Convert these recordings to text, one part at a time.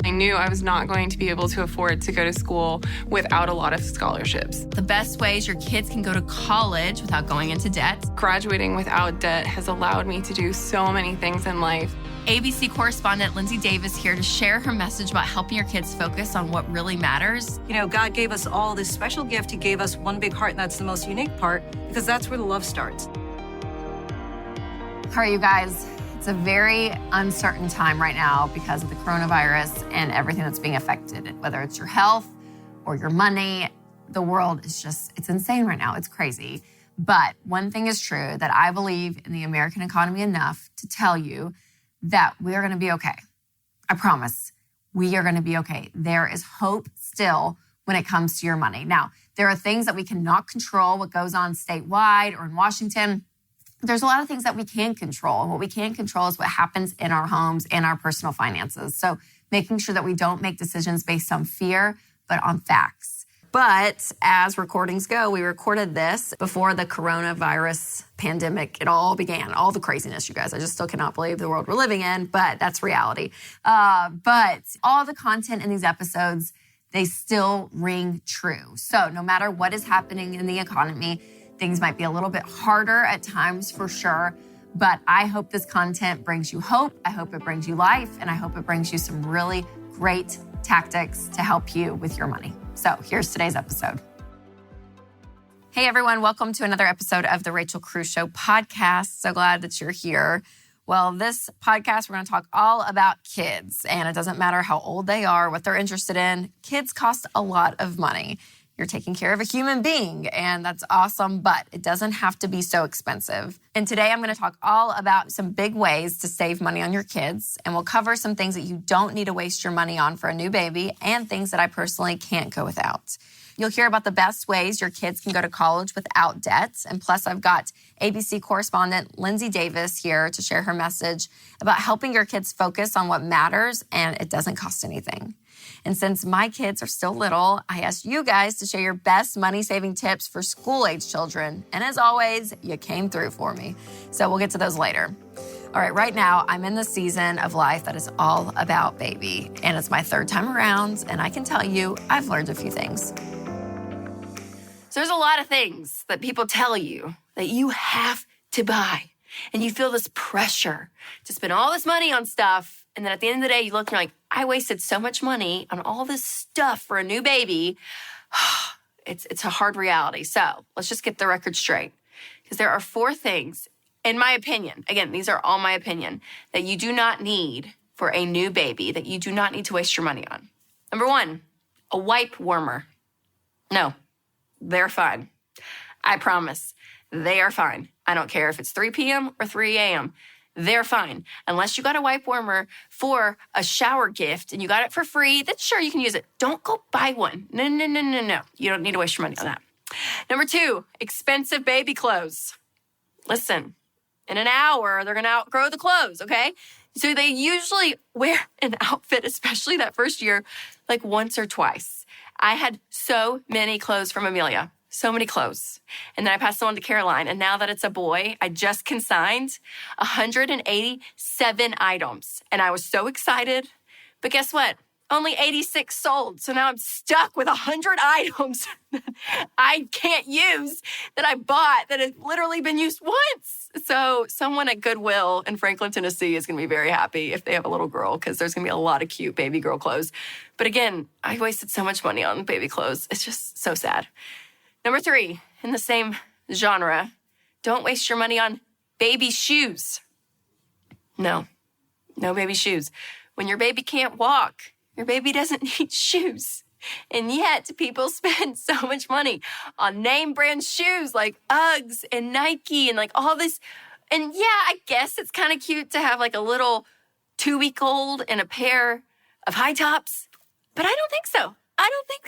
I knew I was not going to be able to afford to go to school without a lot of scholarships. The best ways your kids can go to college without going into debt. Graduating without debt has allowed me to do so many things in life. ABC correspondent Lindsay Davis here to share her message about helping your kids focus on what really matters. You know, God gave us all this special gift. He gave us one big heart, and that's the most unique part, because that's where the love starts. All right, you guys. It's a very uncertain time right now because of the coronavirus and everything that's being affected, whether it's your health or your money. The world is it's insane right now. It's crazy. But one thing is true, that I believe in the American economy enough to tell you that we are going to be okay. I promise. We are going to be okay. There is hope still when it comes to your money. Now, there are things that we cannot control, what goes on statewide or in Washington. There's a lot of things that we can control. And what we can control is what happens in our homes and our personal finances. So making sure that we don't make decisions based on fear, but on facts. But as recordings go, we recorded this before the coronavirus pandemic, it all began, all the craziness, you guys. I just still cannot believe the world we're living in, but that's reality. But all the content in these episodes, they still ring true. So no matter what is happening in the economy, things might be a little bit harder at times for sure, but I hope this content brings you hope. I hope it brings you life, and I hope it brings you some really great tactics to help you with your money. So here's today's episode. Hey everyone, welcome to another episode of the Rachel Cruze Show podcast. So glad that you're here. Well, this podcast, we're going to talk all about kids, and it doesn't matter how old they are, what they're interested in. Kids cost a lot of money. You're taking care of a human being, and that's awesome, but it doesn't have to be so expensive. And today I'm going to talk all about some big ways to save money on your kids, and we'll cover some things that you don't need to waste your money on for a new baby and things that I personally can't go without. You'll hear about the best ways your kids can go to college without debt. And plus, I've got ABC correspondent Lindsay Davis here to share her message about helping your kids focus on what matters, and it doesn't cost anything. And since my kids are still little, I asked you guys to share your best money-saving tips for school-age children. And as always, you came through for me. So we'll get to those later. All right, right now, I'm in the season of life that is all about baby. And it's my third time around, and I can tell you, I've learned a few things. So there's a lot of things that people tell you that you have to buy. And you feel this pressure to spend all this money on stuff. And then at the end of the day, you look and you're like, I wasted so much money on all this stuff for a new baby. It's a hard reality. So let's just get the record straight. Because there are 4 things, in my opinion, again, these are all my opinion, that you do not need for a new baby, that you do not need to waste your money on. Number 1, a wipe warmer. No, they're fine. I promise. They are fine. I don't care if it's 3 p.m. or 3 a.m. They're fine. Unless you got a wipe warmer for a shower gift and you got it for free, then sure, you can use it. Don't go buy one. No. You don't need to waste your money on that. Number 2, expensive baby clothes. Listen, in an hour, they're going to outgrow the clothes, okay? So they usually wear an outfit, especially that first year, like once or twice. I had so many clothes from Amelia. So many clothes. And then I passed them on to Caroline. And now that it's a boy, I just consigned 187 items. And I was so excited. But guess what? Only 86 sold. So now I'm stuck with 100 items that I can't use, that I bought, that has literally been used once. So someone at Goodwill in Franklin, Tennessee is going to be very happy if they have a little girl, because there's going to be a lot of cute baby girl clothes. But again, I wasted so much money on baby clothes. It's just so sad. Number 3, in the same genre, don't waste your money on baby shoes. No baby shoes. When your baby can't walk, your baby doesn't need shoes. And yet, people spend so much money on name brand shoes like Uggs and Nike and like all this. And yeah, I guess it's kind of cute to have like a little 2-week-old in a pair of high tops, but I don't think so. I don't think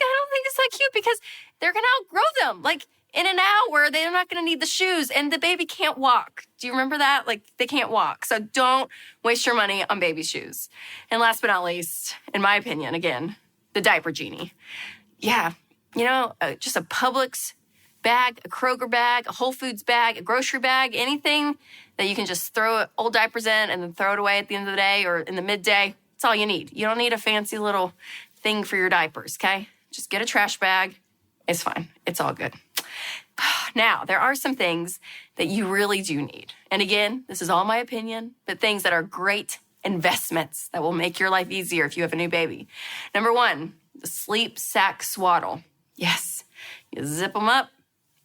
it's that cute, because they're going to outgrow them. Like in an hour, they're not going to need the shoes, and the baby can't walk. Do you remember that? Like they can't walk. So don't waste your money on baby shoes. And last but not least, in my opinion, again, the diaper genie. Yeah, just a Publix bag, a Kroger bag, a Whole Foods bag, a grocery bag, anything that you can just throw old diapers in and then throw it away at the end of the day or in the midday. That's all you need. You don't need a fancy little thing for your diapers, okay? Just get a trash bag. It's fine. It's all good. Now, there are some things that you really do need. And again, this is all my opinion, but things that are great investments that will make your life easier if you have a new baby. Number one, the sleep sack swaddle. Yes, you zip them up.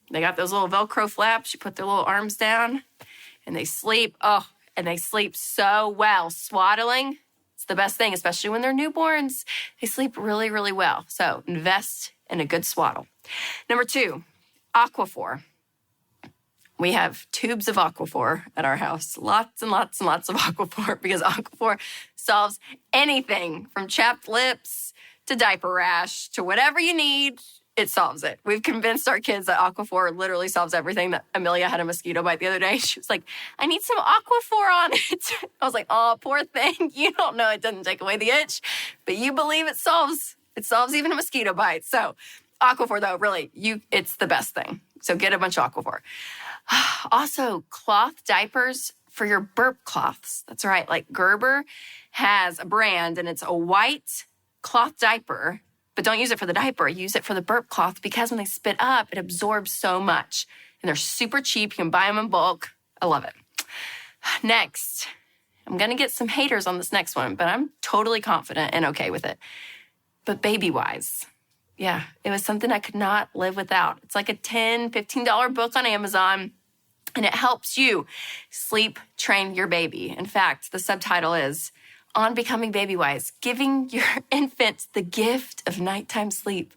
They got those little Velcro flaps. You put their little arms down and they sleep. Oh, and they sleep so well. Swaddling, it's the best thing, especially when they're newborns. They sleep really, really well. So invest in a good swaddle. Number two, Aquaphor. We have tubes of Aquaphor at our house. Lots and lots and lots of Aquaphor because Aquaphor solves anything from chapped lips to diaper rash to whatever you need. It solves it. We've convinced our kids that Aquaphor literally solves everything. That Amelia had a mosquito bite the other day. She was like, I need some Aquaphor on it. I was like, oh, poor thing. You don't know it doesn't take away the itch, but you believe it solves even a mosquito bite. So Aquaphor, though, really, it's the best thing. So get a bunch of Aquaphor. Also, cloth diapers for your burp cloths. That's right. Like Gerber has a brand, and it's a white cloth diaper. But don't use it for the diaper. Use it for the burp cloth because when they spit up, it absorbs so much. And they're super cheap. You can buy them in bulk. I love it. Next, I'm going to get some haters on this next one, but I'm totally confident and okay with it. But Baby-Wise. Yeah, it was something I could not live without. It's like a $10, $15 book on Amazon, and it helps you sleep train your baby. In fact, the subtitle is On Becoming Baby-Wise, giving your infant the gift of nighttime sleep.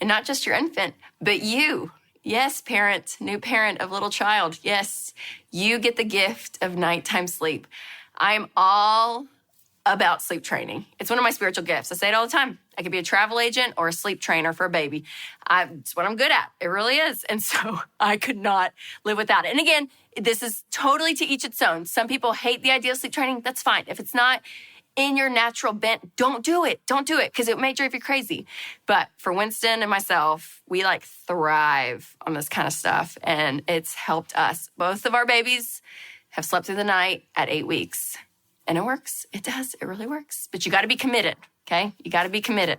And not just your infant, but you. Yes, parent, new parent of little child. Yes, you get the gift of nighttime sleep. I'm all about sleep training. It's one of my spiritual gifts. I say it all the time. I could be a travel agent or a sleep trainer for a baby. It's what I'm good at. It really is. And so I could not live without it. And again, this is totally to each its own. Some people hate the idea of sleep training. That's fine. If it's not in your natural bent, don't do it. Don't do it because it may drive you crazy. But for Winston and myself, we thrive on this kind of stuff. And it's helped us. Both of our babies have slept through the night at 8 weeks. And it works. It does. It really works. But you got to be committed, okay? You got to be committed.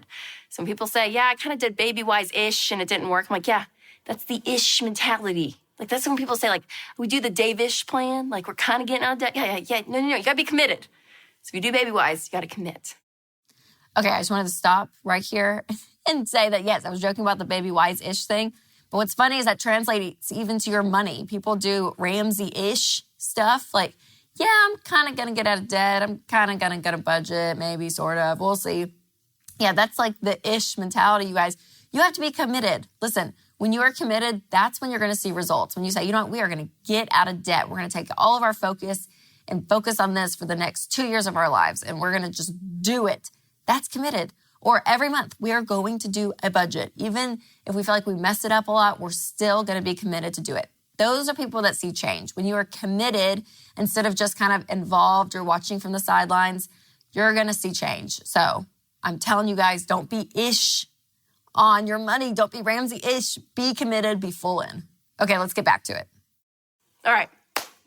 Some people say, yeah, I kind of did Baby-Wise-ish and it didn't work. I'm like, yeah, that's the ish mentality. That's when people say, we do the Dave-ish plan. We're kind of getting out of debt. Yeah. No. You got to be committed. So if you do Baby-Wise, you got to commit. Okay, I just wanted to stop right here and say that, yes, I was joking about the Baby-Wise-ish thing. But what's funny is that translates even to your money. People do Ramsey-ish stuff. Yeah, I'm kind of going to get out of debt. I'm kind of going to get a budget, maybe, sort of. We'll see. Yeah, that's the ish mentality, you guys. You have to be committed. Listen, when you are committed, that's when you're going to see results. When you say, you know what, we are going to get out of debt. We're going to take all of our focus and focus on this for the next 2 years of our lives, and we're going to just do it. That's committed. Or every month, we are going to do a budget. Even if we feel like we messed it up a lot, we're still going to be committed to do it. Those are people that see change. When you are committed, instead of just kind of involved or watching from the sidelines, you're going to see change. So I'm telling you guys, don't be ish on your money. Don't be Ramsey-ish. Be committed. Be full in. Okay, let's get back to it. All right.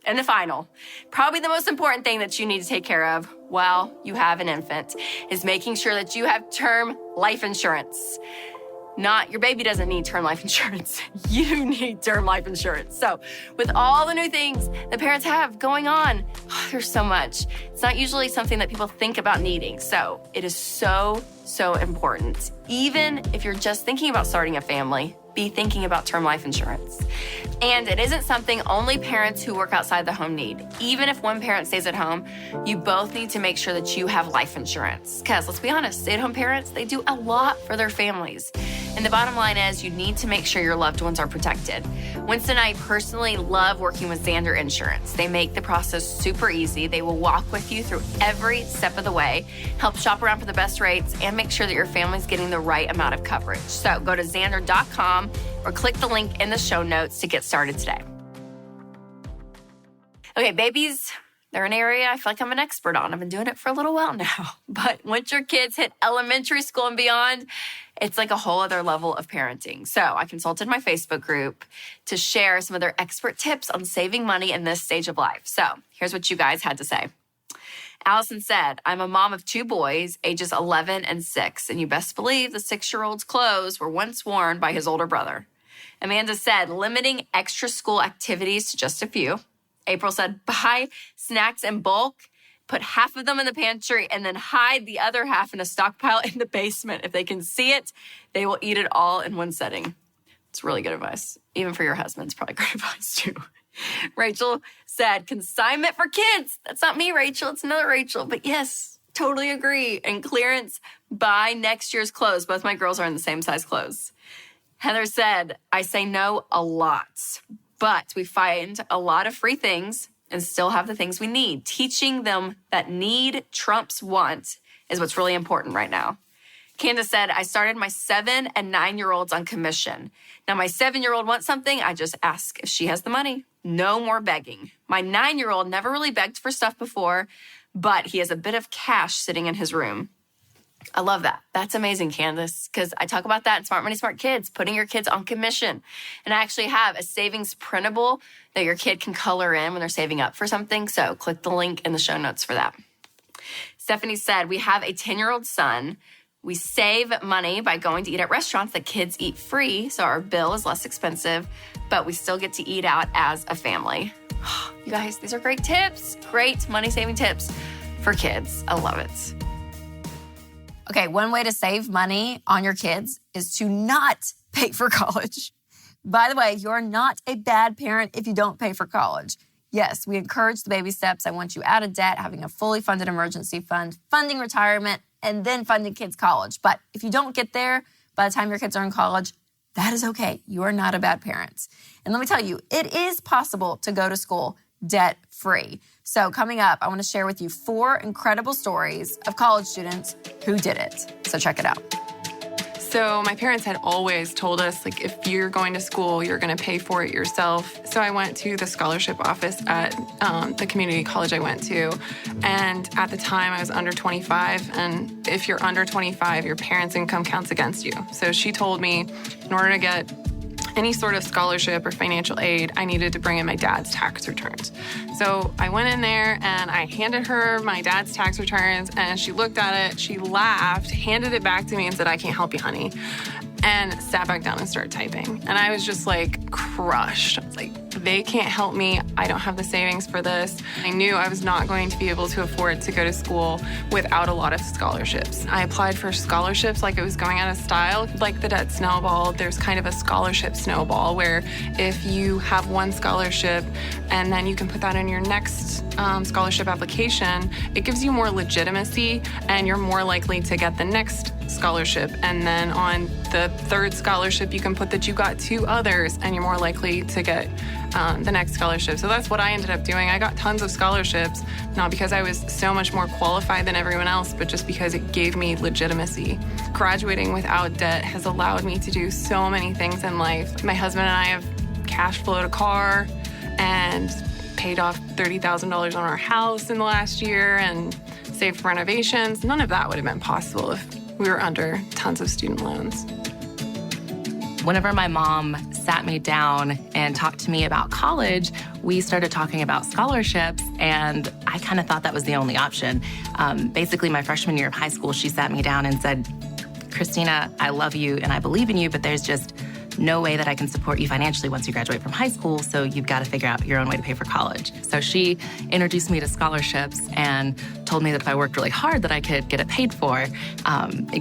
And the final, probably the most important thing that you need to take care of while you have an infant is making sure that you have term life insurance. Your baby doesn't need term life insurance. You need term life insurance. So with all the new things that parents have going on, there's so much. It's not usually something that people think about needing. So it is so, so important. Even if you're just thinking about starting a family, be thinking about term life insurance. And it isn't something only parents who work outside the home need. Even if one parent stays at home, you both need to make sure that you have life insurance. Because let's be honest, stay-at-home parents, they do a lot for their families. And the bottom line is you need to make sure your loved ones are protected. Winston and I personally love working with Zander Insurance. They make the process super easy. They will walk with you through every step of the way, help shop around for the best rates, and make sure that your family's getting the right amount of coverage. So go to Zander.com or click the link in the show notes to get started today. Okay, babies, they're an area I feel like I'm an expert on. I've been doing it for a little while now. But once your kids hit elementary school and beyond, it's like a whole other level of parenting. So I consulted my Facebook group to share some of their expert tips on saving money in this stage of life. So here's what you guys had to say. Allison said, I'm a mom of 2 boys, ages 11 and 6, and you best believe the 6-year-old's clothes were once worn by his older brother. Amanda said, limiting extra school activities to just a few. April said, buy snacks in bulk, put half of them in the pantry, and then hide the other half in a stockpile in the basement. If they can see it, they will eat it all in one setting. It's really good advice. Even for your husband, it's probably great advice too. Rachel said, consignment for kids. That's not me, Rachel. It's another Rachel. But yes, totally agree. And clearance, buy next year's clothes. Both my girls are in the same size clothes. Heather said, I say no a lot, but we find a lot of free things and still have the things we need. Teaching them that need trumps want is what's really important right now. Candace said, I started my 7 and 9-year-olds on commission. Now my 7-year-old wants something, I just ask if she has the money. No more begging. My 9-year-old never really begged for stuff before, but he has a bit of cash sitting in his room. I love that. That's amazing, Candace, because I talk about that in Smart Money, Smart Kids, putting your kids on commission. And I actually have a savings printable that your kid can color in when they're saving up for something. So click the link in the show notes for that. Stephanie said, we have a 10-year-old son. We save money by going to eat at restaurants that kids eat free, so our bill is less expensive, but we still get to eat out as a family. You guys, these are great tips, great money-saving tips for kids. I love it. Okay, one way to save money on your kids is to not pay for college. By the way, you're not a bad parent if you don't pay for college. Yes, we encourage the baby steps. I want you out of debt, having a fully funded emergency fund, funding retirement, and then funding kids' college. But if you don't get there by the time your kids are in college, that is okay. You are not a bad parent. And let me tell you, it is possible to go to school debt-free. So coming up, I want to share with you 4 incredible stories of college students who did it. So check it out. So my parents had always told us, like, if you're going to school, you're going to pay for it yourself. So I went to the scholarship office at the community college I went to. And at the time, I was under 25. And if you're under 25, your parents' income counts against you. So she told me in order to get any sort of scholarship or financial aid, I needed to bring in my dad's tax returns. So I went in there and I handed her my dad's tax returns, and she looked at it, she laughed, handed it back to me and said, I can't help you, honey, and sat back down and started typing. And I was just like crushed. I was like, they can't help me. I don't have the savings for this. I knew I was not going to be able to afford to go to school without a lot of scholarships. I applied for scholarships like it was going out of style. Like the debt snowball, there's kind of a scholarship snowball where if you have one scholarship and then you can put that in your next scholarship application, it gives you more legitimacy and you're more likely to get the next scholarship. And then on the 3rd scholarship, you can put that you got 2 others and you're more likely to get the next scholarship. So that's what I ended up doing. I got tons of scholarships, not because I was so much more qualified than everyone else, but just because it gave me legitimacy. Graduating without debt has allowed me to do so many things in life. My husband and I have cash flowed a car and paid off $30,000 on our house in the last year and saved for renovations. None of that would have been possible if we were under tons of student loans. Whenever my mom sat me down and talked to me about college, we started talking about scholarships, and I kind of thought that was the only option. Basically, my freshman year of high school, she sat me down and said, Christina, I love you and I believe in you, but there's just no way that I can support you financially once you graduate from high school, so you've got to figure out your own way to pay for college. So she introduced me to scholarships and told me that if I worked really hard that I could get it paid for,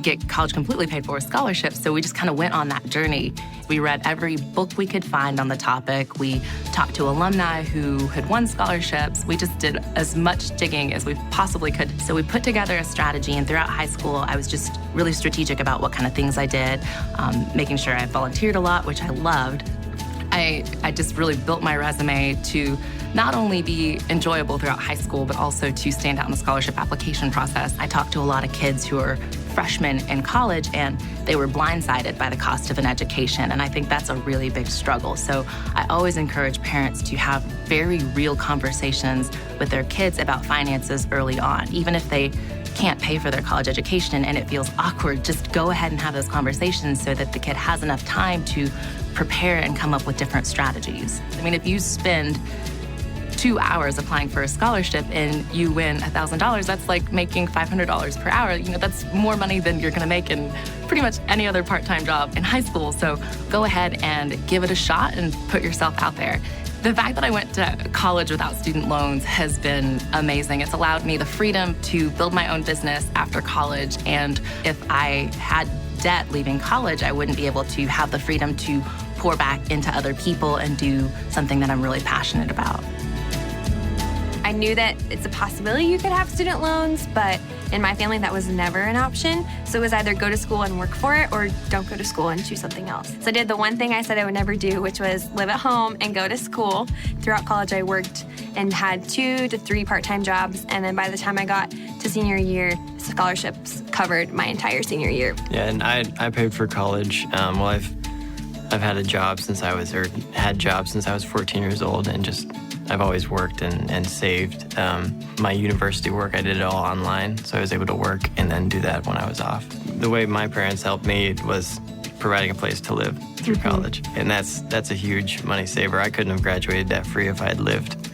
get college completely paid for with scholarships. So we just kind of went on that journey. We read every book we could find on the topic. We talked to alumni who had won scholarships. We just did as much digging as we possibly could. So we put together a strategy, and throughout high school, I was just really strategic about what kind of things I did, making sure I volunteered a lot, which I loved. I just really built my resume to not only be enjoyable throughout high school, but also to stand out in the scholarship application process. I talked to a lot of kids who are freshmen in college, and they were blindsided by the cost of an education, and I think that's a really big struggle. So I always encourage parents to have very real conversations with their kids about finances early on. Even if they can't pay for their college education and it feels awkward, just go ahead and have those conversations so that the kid has enough time to prepare and come up with different strategies. I mean, if you spend 2 hours applying for a scholarship and you win $1,000, that's like making $500 per hour. That's more money than you're going to make in pretty much any other part-time job in high school. So go ahead and give it a shot and put yourself out there. The fact that I went to college without student loans has been amazing. It's allowed me the freedom to build my own business after college. And if I had debt leaving college, I wouldn't be able to have the freedom to pour back into other people and do something that I'm really passionate about. I knew that it's a possibility you could have student loans, but in my family, that was never an option. So it was either go to school and work for it or don't go to school and choose something else. So I did the one thing I said I would never do, which was live at home and go to school. Throughout college, I worked and had 2 to 3 part-time jobs. And then by the time I got to senior year, scholarships covered my entire senior year. Yeah, and I paid for college. I've had a job since I was 14 years old, and I've always worked and saved. My university work, I did it all online, so I was able to work and then do that when I was off. The way my parents helped me was providing a place to live through college, and that's a huge money saver. I couldn't have graduated debt-free if I had lived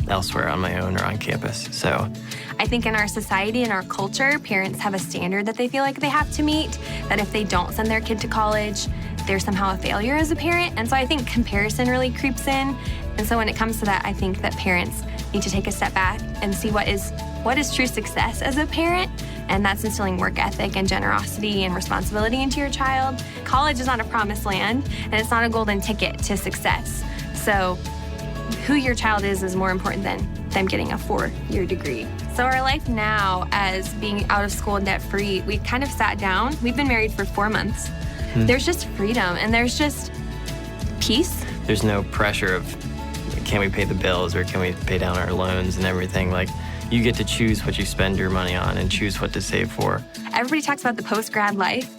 elsewhere on my own or on campus. So I think in our society and our culture, parents have a standard that they feel like they have to meet, that if they don't send their kid to college, they're somehow a failure as a parent. And so I think comparison really creeps in. And so when it comes to that, I think that parents need to take a step back and see what is true success as a parent. And that's instilling work ethic and generosity and responsibility into your child. College is not a promised land, and it's not a golden ticket to success. So who your child is more important than them getting a 4-year degree. So our life now, as being out of school and debt-free, we kind of sat down. We've been married for 4 months. There's just freedom, and there's just peace. There's no pressure of, can we pay the bills or can we pay down our loans and everything? Like, you get to choose what you spend your money on and choose what to save for. Everybody talks about the post-grad life.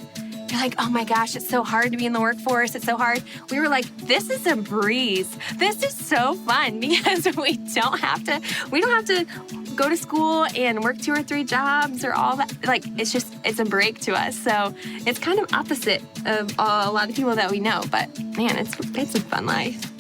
You're like, oh my gosh, it's so hard to be in the workforce. It's so hard. We were like, this is a breeze. This is so fun because we don't have to go to school and work 2 or 3 jobs or all that. Like, it's a break to us. So it's kind of opposite of a lot of people that we know. But man, it's a fun life.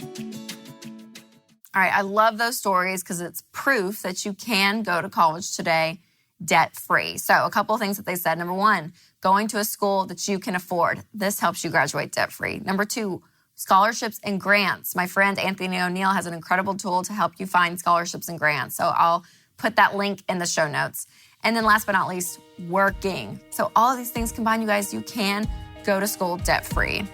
All right, I love those stories because it's proof that you can go to college today debt-free. So a couple of things that they said. Number 1, going to a school that you can afford. This helps you graduate debt-free. Number 2, scholarships and grants. My friend Anthony O'Neill has an incredible tool to help you find scholarships and grants. So I'll put that link in the show notes. And then last but not least, working. So all of these things combined, you guys, you can go to school debt-free.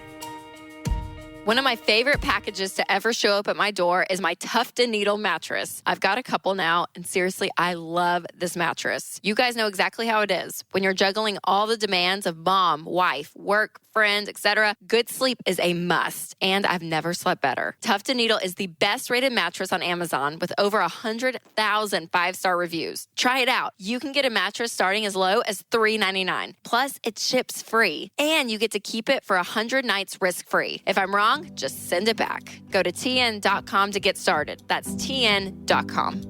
One of my favorite packages to ever show up at my door is my Tuft & Needle mattress. I've got a couple now, and seriously, I love this mattress. You guys know exactly how it is. When you're juggling all the demands of mom, wife, work, friends, etc., good sleep is a must, and I've never slept better. Tuft & Needle is the best-rated mattress on Amazon with over 100,000 5-star reviews. Try it out. You can get a mattress starting as low as $3.99. Plus, it ships free, and you get to keep it for 100 nights risk-free. If I'm wrong, just send it back. Go to tn.com to get started. That's tn.com.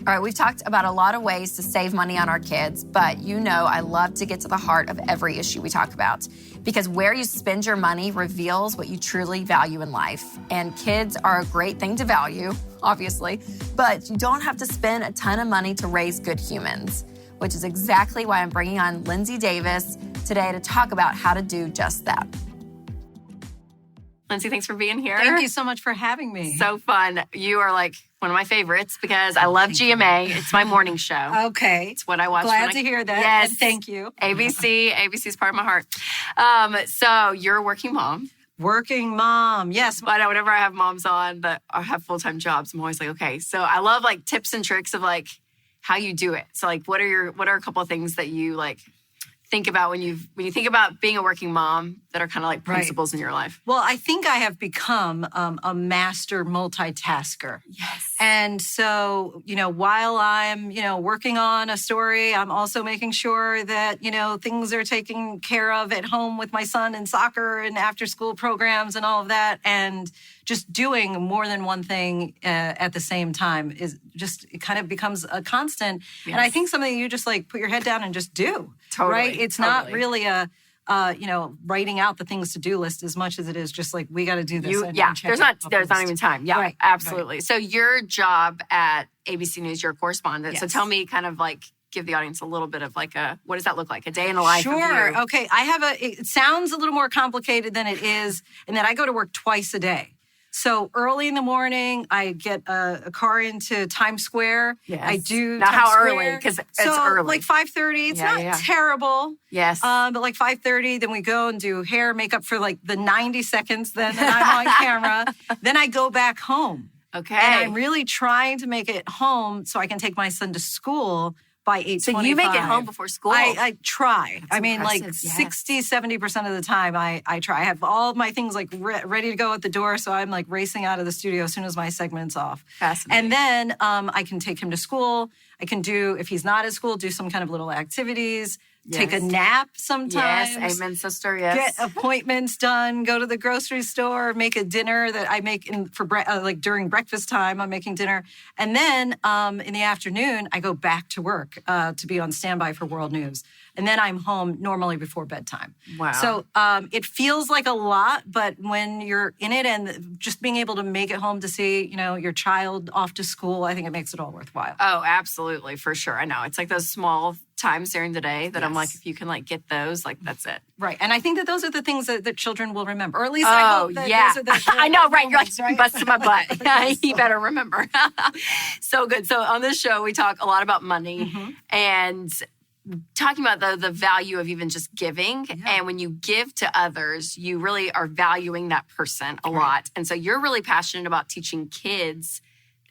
All right, we've talked about a lot of ways to save money on our kids, but you know I love to get to the heart of every issue we talk about because where you spend your money reveals what you truly value in life. And kids are a great thing to value, obviously, but you don't have to spend a ton of money to raise good humans, which is exactly why I'm bringing on Lindsay Davis today to talk about how to do just that. Lindsay, thanks for being here. Thank you so much for having me. So fun. You are like one of my favorites because I love GMA. It's my morning show. Okay. It's what I watch. Glad to hear that. Yes. And thank you. ABC is part of my heart. So you're a working mom. Working mom. Yes. But whenever I have moms on that have full-time jobs, I'm always like, okay. So I love like tips and tricks of like how you do it. So like, what are a couple of things that you like think about when you think about being a working mom that are kind of like principles in your life? Well, I think I have become a master multitasker. Yes. And so, while I'm, working on a story, I'm also making sure that, things are taken care of at home with my son and soccer and after school programs and all of that. And just doing more than one thing at the same time it kind of becomes a constant. Yes. And I think something you just like put your head down and just do. Totally. Right? It's not really a writing out the things to-do list as much as it is just like, we got to do this. and check There's it off not the list. even time. Yeah, Right, absolutely. So your job at ABC News, you're a correspondent. So Yes. tell me kind of like, give the audience a little bit of like what does that look like? A day in the life of you? Sure. Okay. It sounds a little more complicated than it is, in that I go to work twice a day. So early in the morning, I get a car into Times Square. Yes. I do. Now, Times how Square. early? 'Cause it's so, early. like 5:30. It's Yeah, not yeah. terrible. Yes. But like 5:30, then we go and do hair, makeup for like the 90 seconds. Then I'm on camera. Then I go back home. Okay. And I'm really trying to make it home so I can take my son to school by 8:25. So you make it home before school? I try. That's I mean, like impressive, yes. 60-70% of the time I try. I have all of my things like ready to go at the door, so I'm like racing out of the studio as soon as my segment's off. Fascinating. And then I can take him to school. I can do, if he's not at school, do some kind of little activities, take a Yes. nap sometimes. Yes, amen, sister, yes. Get appointments done, go to the grocery store, make a dinner that I make during breakfast time. I'm making dinner. And then in the afternoon, I go back to work to be on standby for World News. And then I'm home normally before bedtime. Wow. So it feels like a lot, but when you're in it and just being able to make it home to see, your child off to school, I think it makes it all worthwhile. Oh, absolutely, for sure. I know. It's like those small times during the day that I'm like, Yes. if you can like get those, like that's it. Right. And I think that those are the things that children will remember. Or at least Oh, I hope that yeah. those are the I know, right? You're like, moments, right? busting my butt. You better remember. So good. So on this show, we talk a lot about money Mm-hmm. and talking about the value of even just giving. And when you give to others, you really are valuing that person a lot. And so you're really passionate about teaching kids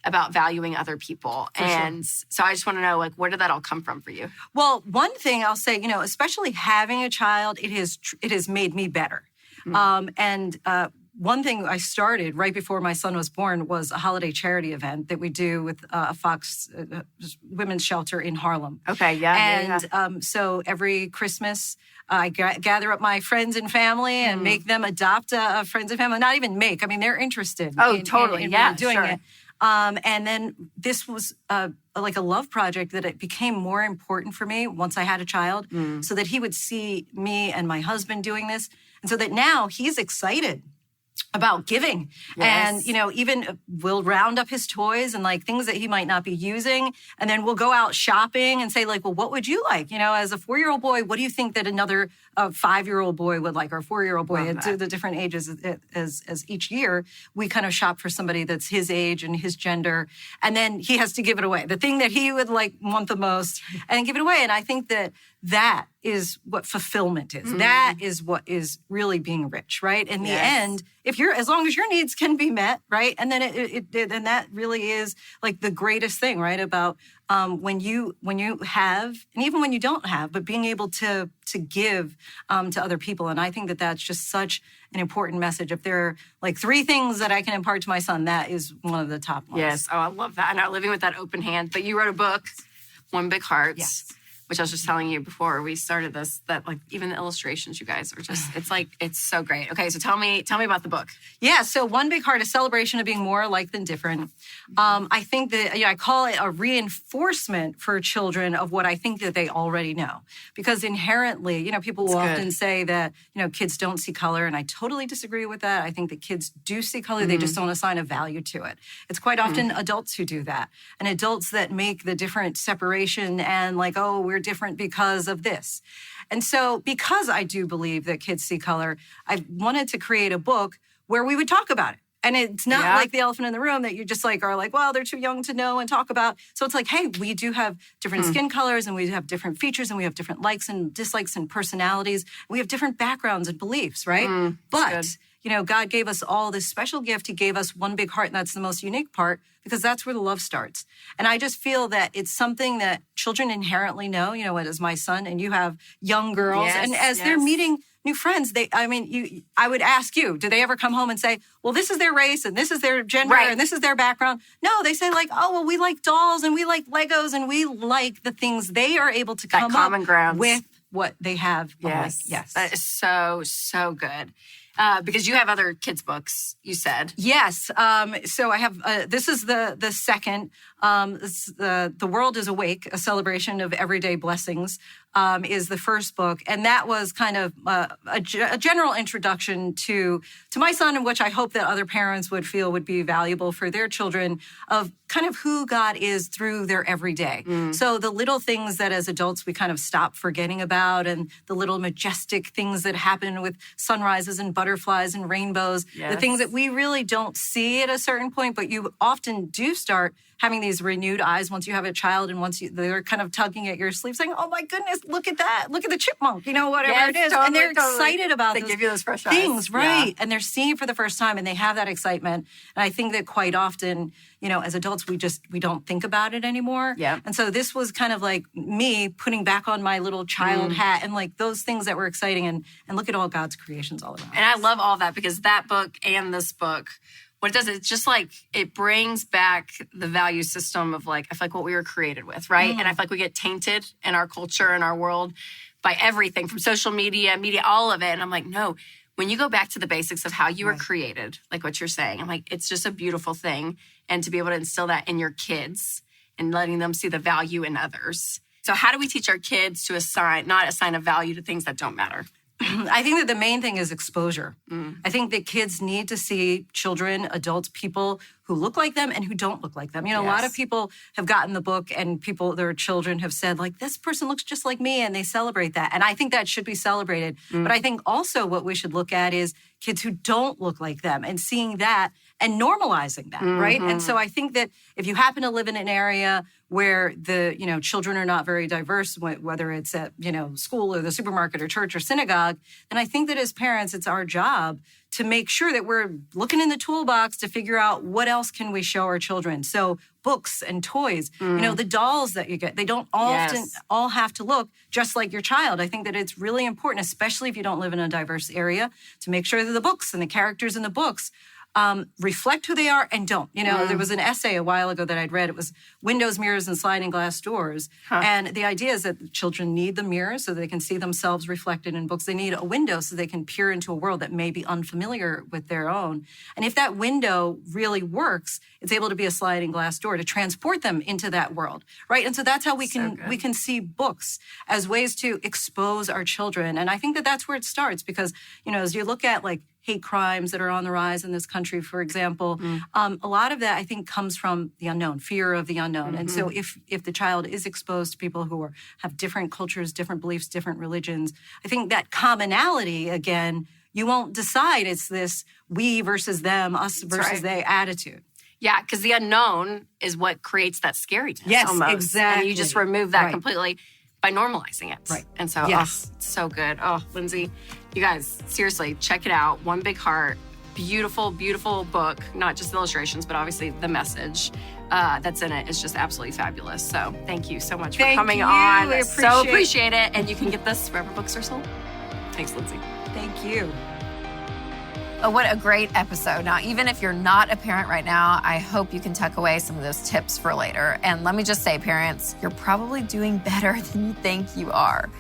about valuing other people. And so I just want to know, like, where did that all come from for you? Well, one thing I'll say, especially having a child, it has made me better. One thing I started right before my son was born was a holiday charity event that we do with a Fox women's shelter in Harlem. Okay, yeah. So every Christmas, I gather up my friends and family and make them adopt a friends and family. Not even make. I mean, they're interested. Oh, totally. In Yeah, really doing sure. it. And then this was like a love project that it became more important for me once I had a child, so that he would see me and my husband doing this. And so that now he's excited about giving. Yes. And, even we'll round up his toys and like things that he might not be using. And then we'll go out shopping and say like, well, what would you like? As a 4-year-old boy, what do you think that another 5-year-old boy would like, or a 4-year-old boy? And to the different ages as each year, we kind of shop for somebody that's his age and his gender. And then he has to give it away. The thing that he would like want the most and give it away. And I think that is what fulfillment is. That is what is really being rich, right? In the end, as long as your needs can be met, right? And then and that really is like the greatest thing, right? About when you have, and even when you don't have, but being able to give to other people. And I think that that's just such an important message. If there are like 3 things that I can impart to my son, that is one of the top ones. Yes. Oh, I love that. I know, living with that open hand. But you wrote a book, One Big Heart. Yes. Which I was just telling you before we started this, that like even the illustrations, you guys are just, it's so great. Okay, so tell me about the book. Yeah, so One Big Heart, a celebration of being more alike than different. I think that I call it a reinforcement for children of what I think that they already know. Because inherently, people will often say that, kids don't see color, and I totally disagree with that. I think that kids do see color, they just don't assign a value to it. It's quite often adults who do that, and adults that make the different separation and like, oh, we're different because of this. And so because I do believe that kids see color, I wanted to create a book where we would talk about it. And it's not like the elephant in the room that you just like are like, well, they're too young to know and talk about. So it's like, hey, we do have different skin colors, and we have different features, and we have different likes and dislikes and personalities. We have different backgrounds and beliefs, right? But God gave us all this special gift. He gave us one big heart, and that's the most unique part, because that's where the love starts. And I just feel that it's something that children inherently know. As my son, and you have young girls, and as they're meeting new friends, I would ask you, do they ever come home and say, well, this is their race, and this is their gender, and this is their background? No, they say like, oh, well, we like dolls, and we like Legos, and we like the things they are able to come common up grounds with what they have. Yes. That is so, so good. Because you have other kids' books, you said. Yes. So I have, this is the second, The World is Awake, a celebration of everyday blessings. is the first book. And that was kind of a general introduction to my son, and which I hope that other parents would feel would be valuable for their children, of kind of who God is through their everyday. So the little things that as adults we kind of stop forgetting about, and the little majestic things that happen with sunrises and butterflies and rainbows, the things that we really don't see at a certain point, but you often do start having these renewed eyes once you have a child, and they're kind of tugging at your sleeve saying, oh my goodness, look at that. Look at the chipmunk, whatever it is. Totally, and they're excited about they give you those fresh things, eyes. right? Yeah. And they're seeing it for the first time, and they have that excitement. And I think that quite often, as adults, we don't think about it anymore. Yeah. And so this was kind of like me putting back on my little child hat, and like those things that were exciting, and look at all God's creations all around. And I love all that, because that book and this book, what it does, it's just like, it brings back the value system of like, I feel like what we were created with, right? And I feel like we get tainted in our culture and our world by everything from social media, all of it. And I'm like, no, when you go back to the basics of how you were created, like what you're saying, I'm like, it's just a beautiful thing. And to be able to instill that in your kids and letting them see the value in others. So how do we teach our kids to not assign a value to things that don't matter? I think that the main thing is exposure. I think that kids need to see children, adults, people who look like them and who don't look like them. A lot of people have gotten the book, and their children have said, like, this person looks just like me, and they celebrate that. And I think that should be celebrated. But I think also what we should look at is kids who don't look like them, and seeing that and normalizing that, right? And so I think that if you happen to live in an area where the, children are not very diverse, whether it's at, school or the supermarket or church or synagogue, then I think that as parents, it's our job to make sure that we're looking in the toolbox to figure out what else can we show our children. So books and toys, the dolls that you get, they don't often all have to look just like your child. I think that it's really important, especially if you don't live in a diverse area, to make sure that the books and the characters in the books reflect who they are and don't. There was an essay a while ago that I'd read. It was Windows, Mirrors, and Sliding Glass Doors. And the idea is that children need the mirror so they can see themselves reflected in books. They need a window so they can peer into a world that may be unfamiliar with their own. And if that window really works, it's able to be a sliding glass door to transport them into that world, right? And so that's how we can see books as ways to expose our children. And I think that that's where it starts, because, as you look at like hate crimes that are on the rise in this country, for example, a lot of that, I think, comes from the unknown, fear of the unknown. And so if the child is exposed to people who have different cultures, different beliefs, different religions, I think that commonality, again, you won't decide it's this we versus them, us versus they attitude. Yeah, because the unknown is what creates that scariness. Yes, almost. exactly. And you just remove that completely by normalizing it. Right. And so, it's so good. Oh, Lindsay, you guys, seriously, check it out. One Big Heart. Beautiful, beautiful book. Not just the illustrations, but obviously the message that's in it is just absolutely fabulous. So thank you so much for coming on. We so appreciate it. And you can get this wherever books are sold. Thanks, Lindsay. Thank you. Oh, what a great episode. Now, even if you're not a parent right now, I hope you can tuck away some of those tips for later. And let me just say, parents, you're probably doing better than you think you are.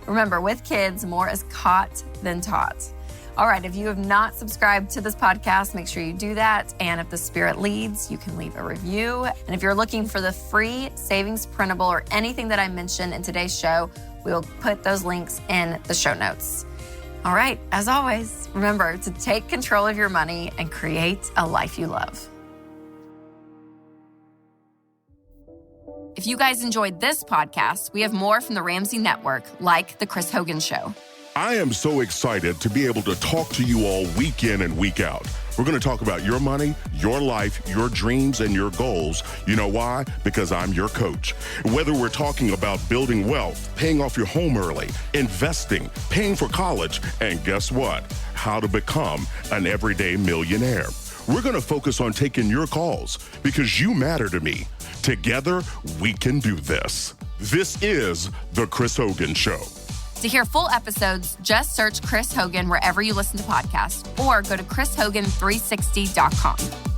Remember, with kids, more is caught than taught. All right, if you have not subscribed to this podcast, make sure you do that. And if the Spirit leads, you can leave a review. And if you're looking for the free savings printable or anything that I mentioned in today's show, we'll put those links in the show notes. All right, as always, remember to take control of your money and create a life you love. If you guys enjoyed this podcast, we have more from the Ramsey Network, like The Chris Hogan Show. I am so excited to be able to talk to you all week in and week out. We're going to talk about your money, your life, your dreams, and your goals. You know why? Because I'm your coach. Whether we're talking about building wealth, paying off your home early, investing, paying for college, and guess what? How to become an everyday millionaire. We're going to focus on taking your calls because you matter to me. Together, we can do this. This is The Chris Hogan Show. To hear full episodes, just search Chris Hogan wherever you listen to podcasts or go to chrishogan360.com.